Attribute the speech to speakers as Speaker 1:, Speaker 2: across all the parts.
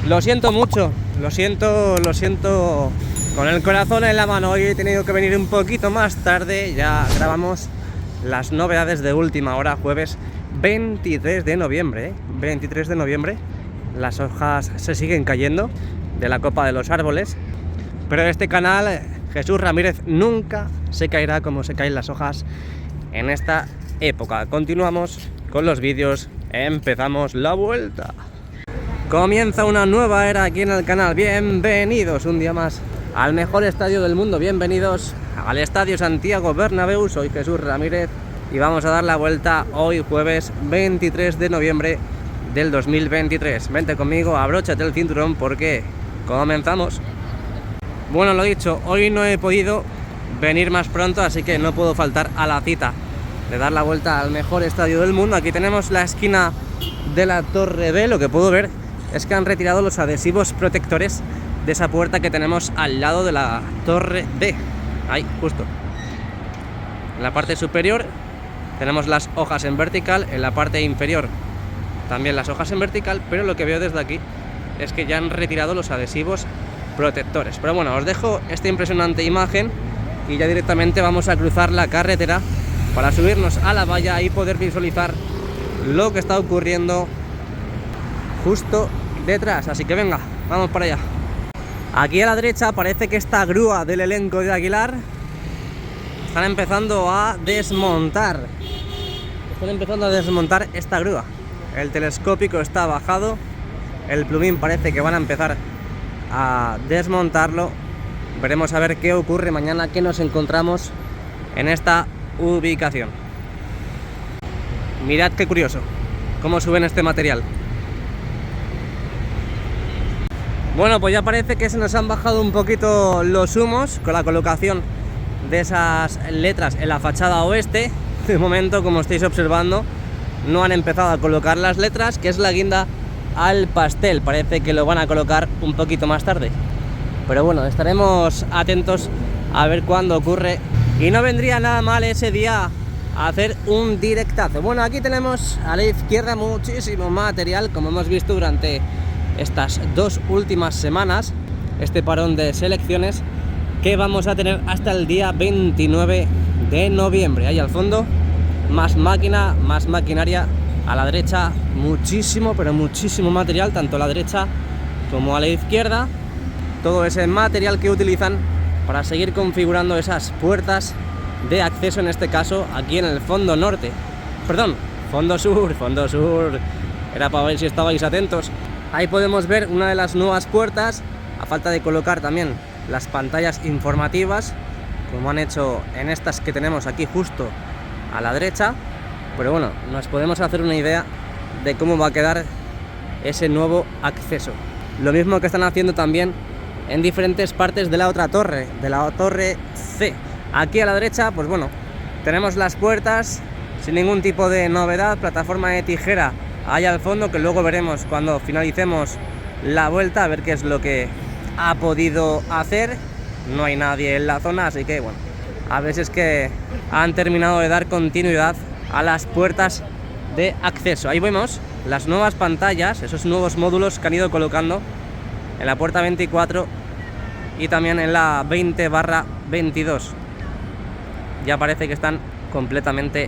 Speaker 1: Lo siento mucho, lo siento con el corazón en la mano. Hoy he tenido que venir un poquito más tarde. Ya grabamos las novedades de última hora, jueves 23 de noviembre. 23 de noviembre. Las hojas se siguen cayendo de la copa de los árboles, pero este canal, Jesús Ramírez, nunca se caerá como se caen las hojas en esta época. Continuamos con los vídeos, empezamos la vuelta. Comienza una nueva era aquí en el canal. Bienvenidos un día más al mejor estadio del mundo. Bienvenidos al Estadio Santiago Bernabéu. Soy Jesús Ramírez y vamos a dar la vuelta hoy jueves 23 de noviembre del 2023. Vente conmigo, abróchate el cinturón porque comenzamos. Bueno, lo dicho, hoy no he podido venir más pronto, así que no puedo faltar a la cita de dar la vuelta al mejor estadio del mundo. Aquí tenemos la esquina de la Torre B. Lo que puedo ver es que han retirado los adhesivos protectores de esa puerta que tenemos al lado de la Torre B. Ahí, justo. En la parte superior tenemos las hojas en vertical, en la parte inferior también las hojas en vertical, pero lo que veo desde aquí es que ya han retirado los adhesivos protectores. Pero bueno, os dejo esta impresionante imagen y ya directamente vamos a cruzar la carretera para subirnos a la valla y poder visualizar lo que está ocurriendo justo detrás. Así que venga, vamos para allá. Aquí a la derecha parece que esta grúa del elenco de Aguilar están empezando a desmontar. Esta grúa. El telescópico está bajado, el plumín parece que van a empezar a desmontarlo. Veremos a ver qué ocurre mañana, que nos encontramos en esta ubicación. Mirad qué curioso cómo suben este material. Bueno, pues ya parece que se nos han bajado un poquito los humos con la colocación de esas letras en la fachada oeste. De momento, como estáis observando, no han empezado a colocar las letras, que es la guinda al pastel. Parece que lo van a colocar un poquito más tarde, pero bueno, estaremos atentos a ver cuándo ocurre. Y no vendría nada mal ese día hacer un directazo. Bueno, aquí tenemos a la izquierda muchísimo material, como hemos visto durante estas dos últimas semanas, este parón de selecciones que vamos a tener hasta el día 29 de noviembre. Ahí al fondo más máquina, más maquinaria. A la derecha muchísimo, pero muchísimo material, tanto a la derecha como a la izquierda. Todo ese material que utilizan para seguir configurando esas puertas de acceso, en este caso aquí en el fondo norte. Perdón, fondo sur. Era para ver si estabais atentos. Ahí podemos ver una de las nuevas puertas, a falta de colocar también las pantallas informativas, como han hecho en estas que tenemos aquí justo a la derecha. Pero bueno, nos podemos hacer una idea de cómo va a quedar ese nuevo acceso. Lo mismo que están haciendo también en diferentes partes de la otra torre, de la torre C. Aquí a la derecha, pues bueno, tenemos las puertas sin ningún tipo de novedad, plataforma de tijera ahí al fondo, que luego veremos cuando finalicemos la vuelta, a ver qué es lo que ha podido hacer. No hay nadie en la zona, así que bueno, a veces que han terminado de dar continuidad a las puertas de acceso. Ahí vemos las nuevas pantallas, esos nuevos módulos que han ido colocando en la puerta 24 y también en la 20/22. Ya parece que están completamente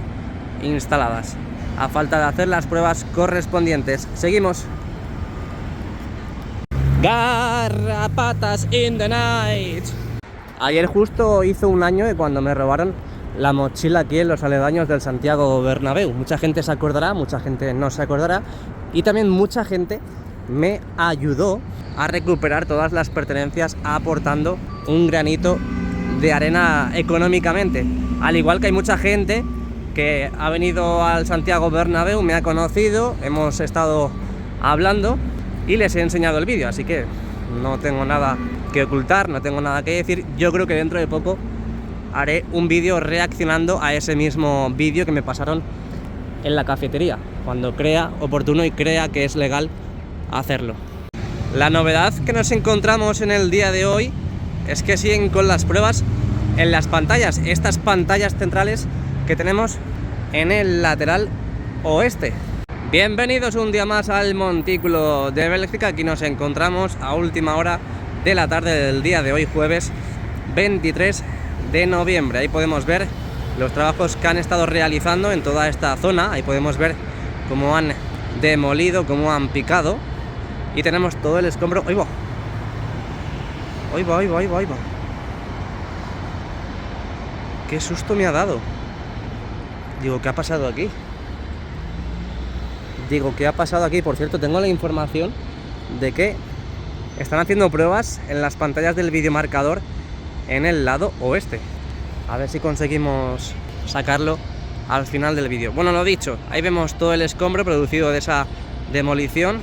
Speaker 1: instaladas, a falta de hacer las pruebas correspondientes. Seguimos. Garrapatas in the night. Ayer justo hizo un año de cuando me robaron la mochila aquí en los aledaños del Santiago Bernabéu. Mucha gente se acordará, mucha gente no se acordará, y también mucha gente me ayudó a recuperar todas las pertenencias aportando un granito de arena económicamente. Al igual que hay mucha gente que ha venido al Santiago Bernabéu, me ha conocido, hemos estado hablando y les he enseñado el vídeo, así que no tengo nada que ocultar, no tengo nada que decir. Yo creo que dentro de poco haré un vídeo reaccionando a ese mismo vídeo que me pasaron en la cafetería, cuando crea oportuno y crea que es legal hacerlo. La novedad que nos encontramos en el día de hoy es que siguen con las pruebas en las pantallas, estas pantallas centrales que tenemos en el lateral oeste. Bienvenidos un día más al Montículo de Bélgica. Aquí nos encontramos a última hora de la tarde del día de hoy, jueves 23 de noviembre. Ahí podemos ver los trabajos que han estado realizando en toda esta zona. Ahí podemos ver cómo han demolido, cómo han picado. Y tenemos todo el escombro. ¡Ahí va! ¡Ahí va, ahí va, ahí va, ahí va! ¡Qué susto me ha dado! Digo, ¿qué ha pasado aquí? Por cierto, tengo la información de que están haciendo pruebas en las pantallas del videomarcador en el lado oeste. A ver si conseguimos sacarlo al final del vídeo. Bueno, lo dicho, ahí vemos todo el escombro producido de esa demolición.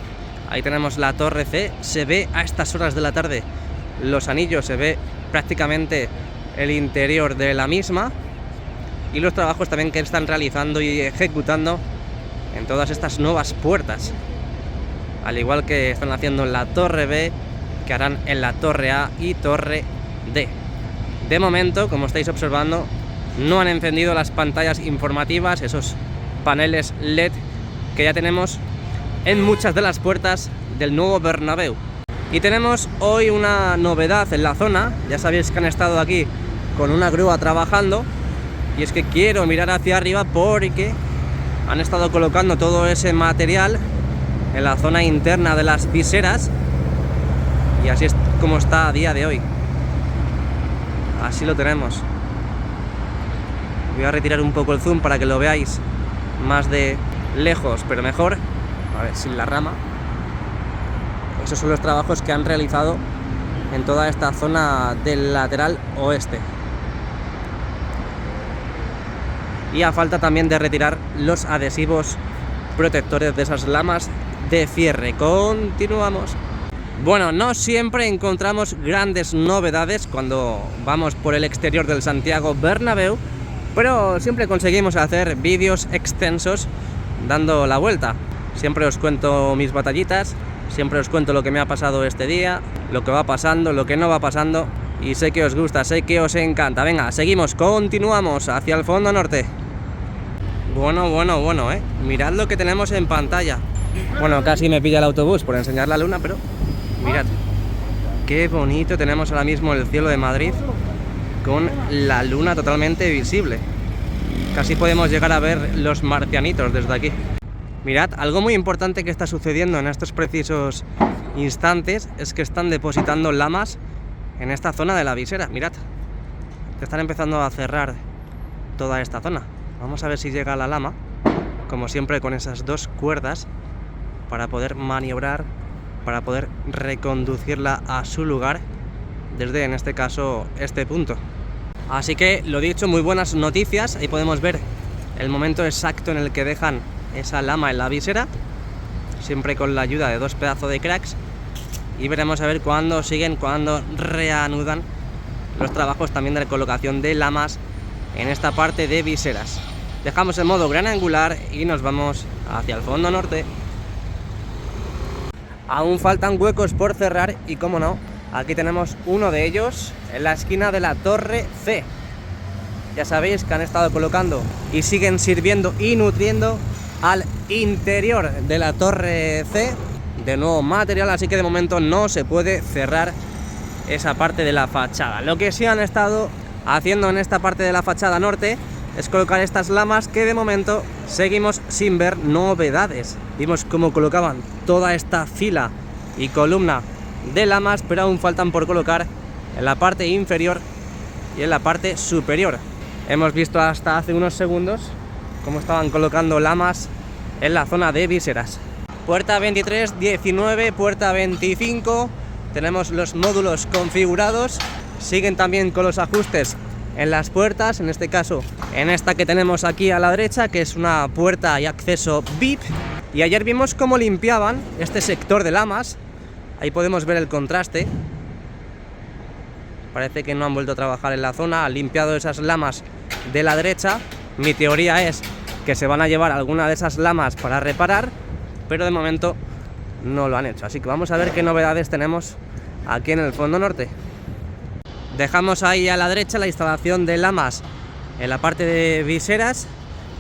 Speaker 1: Ahí tenemos la torre C. Se ve a estas horas de la tarde los anillos, se ve prácticamente el interior de la misma. Y los trabajos también que están realizando y ejecutando en todas estas nuevas puertas, al igual que están haciendo en la torre B, que harán en la torre A y torre D. De momento, como estáis observando, no han encendido las pantallas informativas, esos paneles LED que ya tenemos en muchas de las puertas del nuevo Bernabéu. Y tenemos hoy una novedad en la zona. Ya sabéis que han estado aquí con una grúa trabajando, y es que quiero mirar hacia arriba porque han estado colocando todo ese material en la zona interna de las viseras, y así es como está a día de hoy. Así lo tenemos. Voy a retirar un poco el zoom para que lo veáis más de lejos, pero mejor. A ver, sin la rama. Esos son los trabajos que han realizado en toda esta zona del lateral oeste. Y a falta también de retirar los adhesivos protectores de esas lamas de cierre. Continuamos. Bueno, no siempre encontramos grandes novedades cuando vamos por el exterior del Santiago Bernabéu, pero siempre conseguimos hacer vídeos extensos dando la vuelta. Siempre os cuento mis batallitas, siempre os cuento lo que me ha pasado este día, lo que va pasando, lo que no va pasando, y sé que os gusta, sé que os encanta. Venga, seguimos, continuamos hacia el fondo norte. Bueno, mirad lo que tenemos en pantalla. Bueno, casi me pilla el autobús por enseñar la luna, pero mirad qué bonito tenemos ahora mismo el cielo de Madrid, con la luna totalmente visible. Casi podemos llegar a ver los marcianitos desde aquí. Mirad, algo muy importante que está sucediendo en estos precisos instantes es que están depositando lamas en esta zona de la visera. Mirad, que están empezando a cerrar toda esta zona. Vamos a ver si llega la lama, como siempre con esas dos cuerdas, para poder maniobrar, para poder reconducirla a su lugar desde, en este caso, este punto. Así que, lo dicho, muy buenas noticias. Ahí podemos ver el momento exacto en el que dejan esa lama en la visera, siempre con la ayuda de dos pedazos de cracks. Y veremos a ver cuándo siguen, cuándo reanudan los trabajos también de recolocación de lamas en esta parte de viseras. Dejamos el modo gran angular y nos vamos hacia el fondo norte. Aún faltan huecos por cerrar y, como no, aquí tenemos uno de ellos en la esquina de la torre C. Ya sabéis que han estado colocando y siguen sirviendo y nutriendo al interior de la torre C de nuevo material, así que de momento no se puede cerrar esa parte de la fachada. Lo que sí han estado haciendo en esta parte de la fachada norte es colocar estas lamas, que de momento seguimos sin ver novedades. Vimos cómo colocaban toda esta fila y columna de lamas, pero aún faltan por colocar en la parte inferior y en la parte superior. Hemos visto hasta hace unos segundos cómo estaban colocando lamas en la zona de viseras. Puerta 23, 19, puerta 25, tenemos los módulos configurados. Siguen también con los ajustes en las puertas, en este caso en esta que tenemos aquí a la derecha, que es una puerta y acceso VIP. Y ayer vimos cómo limpiaban este sector de lamas. Ahí podemos ver el contraste. Parece que no han vuelto a trabajar en la zona, han limpiado esas lamas de la derecha. Mi teoría es que se van a llevar alguna de esas lamas para reparar, pero de momento no lo han hecho. Así que vamos a ver qué novedades tenemos aquí en el fondo norte. Dejamos ahí a la derecha la instalación de lamas en la parte de viseras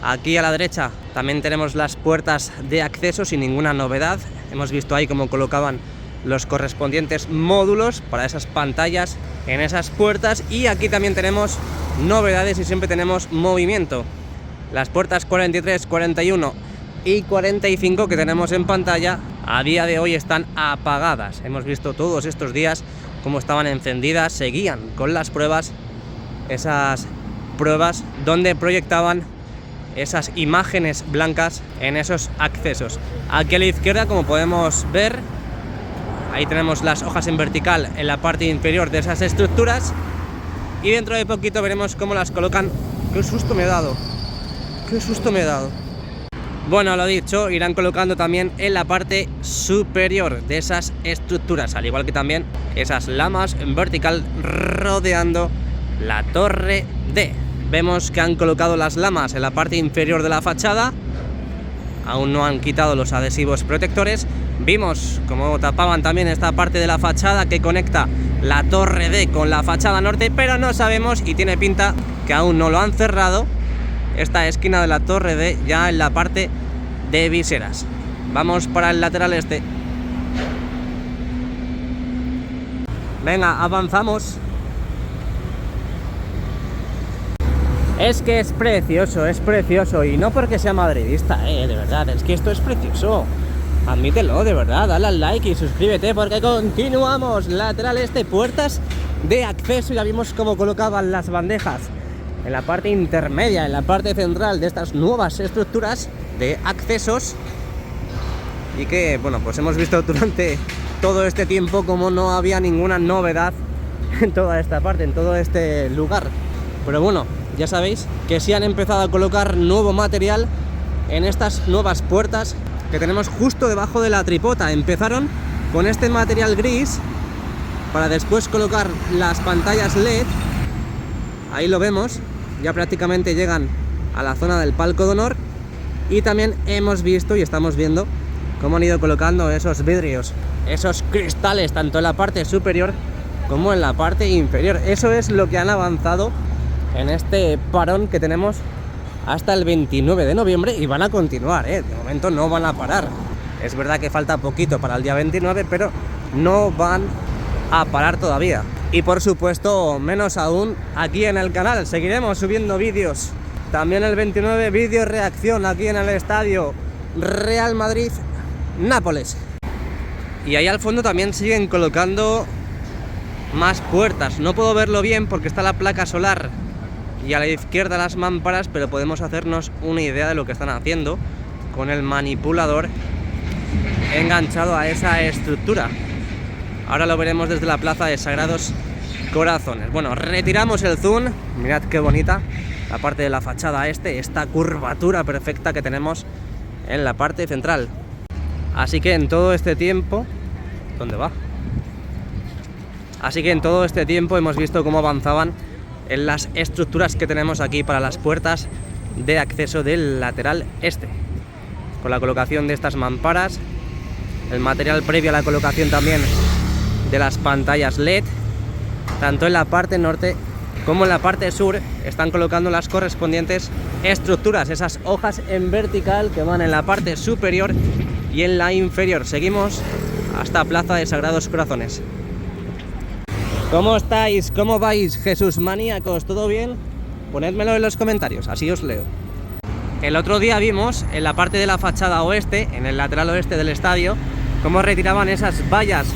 Speaker 1: Aquí a la derecha también tenemos las puertas de acceso sin ninguna novedad. Hemos visto ahí cómo colocaban los correspondientes módulos para esas pantallas en esas puertas, y aquí también tenemos novedades y siempre tenemos movimiento. Las puertas 43, 41 y 45 que tenemos en pantalla a día de hoy están apagadas. Hemos visto todos estos días cómo estaban encendidas, seguían con las pruebas, esas pruebas donde proyectaban esas imágenes blancas en esos accesos. Aquí a la izquierda, como podemos ver, ahí tenemos las hojas en vertical en la parte inferior de esas estructuras, y dentro de poquito veremos cómo las colocan. ¡Qué susto me he dado! ¡Qué susto me he dado! Bueno, lo dicho, irán colocando también en la parte superior de esas estructuras, al igual que también esas lamas en vertical rodeando la torre D. Vemos que han colocado las lamas en la parte inferior de la fachada, aún no han quitado los adhesivos protectores. Vimos cómo tapaban también esta parte de la fachada que conecta la torre D con la fachada norte, pero no sabemos, y tiene pinta que aún no lo han cerrado, esta esquina de la torre D ya en la parte de viseras. Vamos para el lateral este. Venga, avanzamos. Es que es precioso, y no porque sea madridista, de verdad, es que esto es precioso. Admítelo, de verdad, dale al like y suscríbete porque continuamos. Lateral este, puertas de acceso, ya vimos cómo colocaban las bandejas en la parte intermedia, en la parte central de estas nuevas estructuras de accesos, y que, bueno, pues hemos visto durante todo este tiempo como no había ninguna novedad en toda esta parte, en todo este lugar. Pero bueno, ya sabéis que sí han empezado a colocar nuevo material en estas nuevas puertas que tenemos justo debajo de la tripota. Empezaron con este material gris para después colocar las pantallas LED. Ahí lo vemos, ya prácticamente llegan a la zona del palco de honor, y también hemos visto y estamos viendo cómo han ido colocando esos vidrios, esos cristales, tanto en la parte superior como en la parte inferior. Eso es lo que han avanzado en este parón que tenemos hasta el 29 de noviembre, y van a continuar, de momento no van a parar. Es verdad que falta poquito para el día 29, pero no van a parar todavía. Y por supuesto, menos aún aquí en el canal, seguiremos subiendo vídeos. También el 29 vídeo reacción aquí en el estadio Real Madrid-Nápoles. Y ahí al fondo también siguen colocando más puertas. No puedo verlo bien porque está la placa solar y a la izquierda las mamparas, pero podemos hacernos una idea de lo que están haciendo con el manipulador enganchado a esa estructura. Ahora lo veremos desde la plaza de Sagrados Corazones. Bueno, retiramos el zoom. Mirad qué bonita la parte de la fachada esta curvatura perfecta que tenemos en la parte central. Así que en todo este tiempo... ¿Dónde va? Así que en todo este tiempo hemos visto cómo avanzaban en las estructuras que tenemos aquí para las puertas de acceso del lateral este, con la colocación de estas mamparas, el material previo a la colocación también de las pantallas LED. Tanto en la parte norte como en la parte sur están colocando las correspondientes estructuras, esas hojas en vertical que van en la parte superior y en la inferior. Seguimos hasta Plaza de Sagrados Corazones. ¿Cómo estáis? ¿Cómo vais, Jesús maníacos? ¿Todo bien? Ponedmelo en los comentarios, así os leo. El otro día vimos en la parte de la fachada oeste, en el lateral oeste del estadio, cómo retiraban esas vallas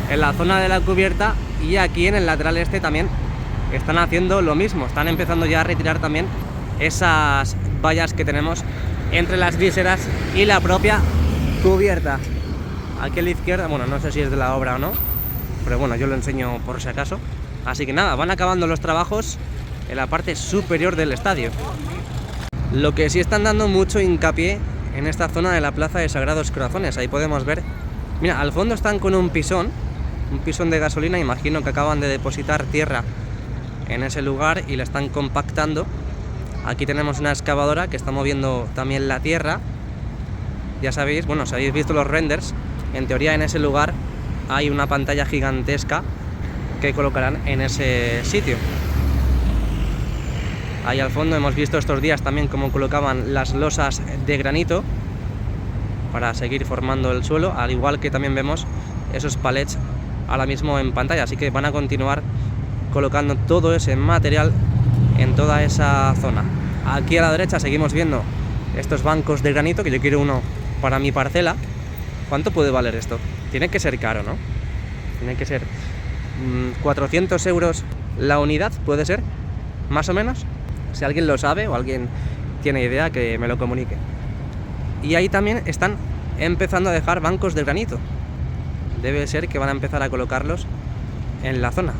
Speaker 1: en la zona de la cubierta, y aquí en el lateral este también están haciendo lo mismo. Están empezando ya a retirar también esas vallas que tenemos entre las viseras y la propia cubierta. Aquí a la izquierda, bueno, no sé si es de la obra o no, pero bueno, yo lo enseño por si acaso. Así que nada, van acabando los trabajos en la parte superior del estadio. Lo que sí están dando mucho hincapié en esta zona de la Plaza de Sagrados Corazones. Ahí podemos ver, mira, al fondo están con un pisón de gasolina. Imagino que acaban de depositar tierra en ese lugar y la están compactando. Aquí tenemos una excavadora que está moviendo también la tierra. Ya sabéis, bueno, si habéis visto los renders, en teoría en ese lugar hay una pantalla gigantesca que colocarán en ese sitio. Ahí al fondo hemos visto estos días también cómo colocaban las losas de granito para seguir formando el suelo, al igual que también vemos esos palets ahora mismo en pantalla, así que van a continuar colocando todo ese material en toda esa zona. Aquí a la derecha seguimos viendo estos bancos de granito, que yo quiero uno para mi parcela. ¿Cuánto puede valer esto? Tiene que ser caro, ¿no? Tiene que ser 400 euros la unidad, ¿puede ser? Más o menos. Si alguien lo sabe o alguien tiene idea, que me lo comunique. Y ahí también están empezando a dejar bancos de granito. Debe ser que van a empezar a colocarlos en la zona.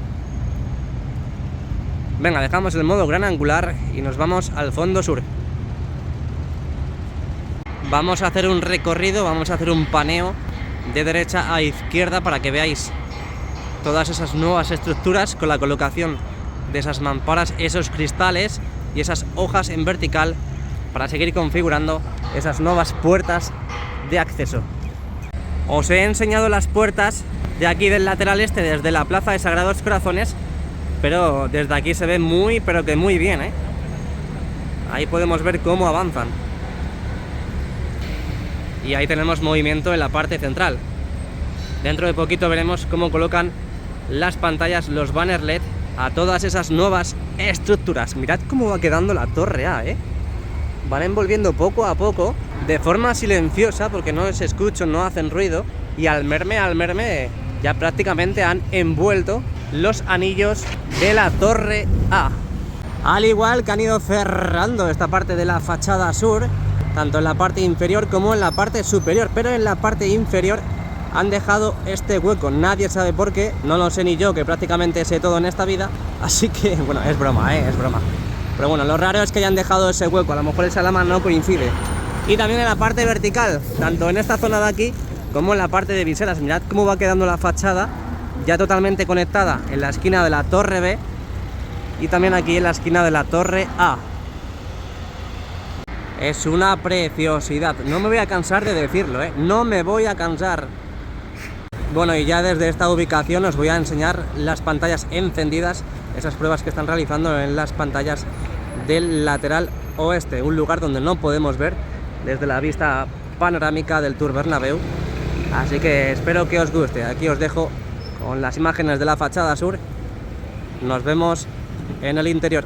Speaker 1: Venga, dejamos el modo gran angular y nos vamos al fondo sur. Vamos a hacer un recorrido, vamos a hacer un paneo de derecha a izquierda para que veáis todas esas nuevas estructuras con la colocación de esas mamparas, esos cristales y esas hojas en vertical para seguir configurando esas nuevas puertas de acceso. Os he enseñado las puertas de aquí del lateral este desde la Plaza de Sagrados Corazones, pero desde aquí se ve muy, pero que muy bien, ¿eh? Ahí podemos ver cómo avanzan. Y ahí tenemos movimiento en la parte central. Dentro de poquito veremos cómo colocan las pantallas, los banners LED a todas esas nuevas estructuras. Mirad cómo va quedando la torre A, ¿eh? Van envolviendo poco a poco, de forma silenciosa, porque no se escuchan, no hacen ruido. Y al merme, ya prácticamente han envuelto los anillos de la torre A. Al igual que han ido cerrando esta parte de la fachada sur, tanto en la parte inferior como en la parte superior. Pero en la parte inferior han dejado este hueco, nadie sabe por qué, no lo sé ni yo, que prácticamente sé todo en esta vida, así que, bueno, es broma, es broma. Pero bueno, lo raro es que hayan dejado ese hueco, a lo mejor el salama no coincide. Y también en la parte vertical, tanto en esta zona de aquí, como en la parte de viseras, mirad cómo va quedando la fachada, ya totalmente conectada en la esquina de la torre B, y también aquí en la esquina de la torre A. Es una preciosidad, no me voy a cansar de decirlo, no me voy a cansar. Bueno, y ya desde esta ubicación os voy a enseñar las pantallas encendidas, esas pruebas que están realizando en las pantallas del lateral oeste, un lugar donde no podemos ver desde la vista panorámica del Tour Bernabéu. Así que espero que os guste. Aquí os dejo con las imágenes de la fachada sur. Nos vemos en el interior.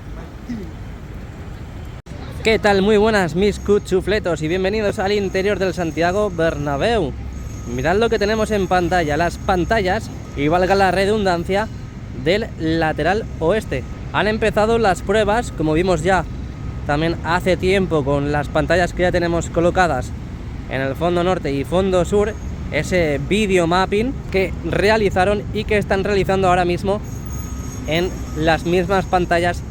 Speaker 1: ¿Qué tal? Muy buenas mis cuchufletos y bienvenidos al interior del Santiago Bernabéu. Mirad lo que tenemos en pantalla, las pantallas, y valga la redundancia, del lateral oeste. Han empezado las pruebas, como vimos ya también hace tiempo con las pantallas que ya tenemos colocadas en el fondo norte y fondo sur, ese video mapping que realizaron y que están realizando ahora mismo en las mismas pantallas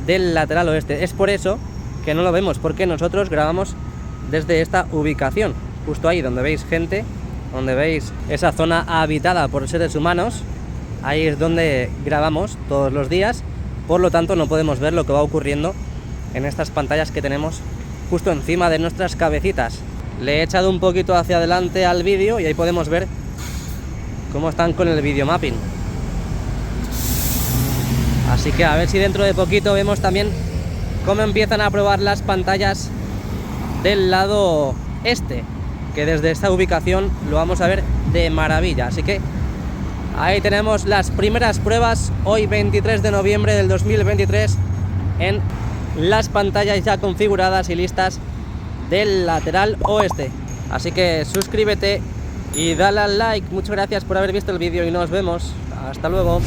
Speaker 1: del lateral oeste. Es por eso que no lo vemos, porque nosotros grabamos desde esta ubicación, justo ahí donde veis gente, donde veis esa zona habitada por seres humanos. Ahí es donde grabamos todos los días, por lo tanto no podemos ver lo que va ocurriendo en estas pantallas que tenemos justo encima de nuestras cabecitas. Le he echado un poquito hacia adelante al vídeo y ahí podemos ver cómo están con el video mapping. Así que a ver si dentro de poquito vemos también cómo empiezan a probar las pantallas del lado este, que desde esta ubicación lo vamos a ver de maravilla. Así que ahí tenemos las primeras pruebas, hoy 23 de noviembre del 2023, en las pantallas ya configuradas y listas del lateral oeste. Así que suscríbete y dale al like. Muchas gracias por haber visto el vídeo y nos vemos. Hasta luego.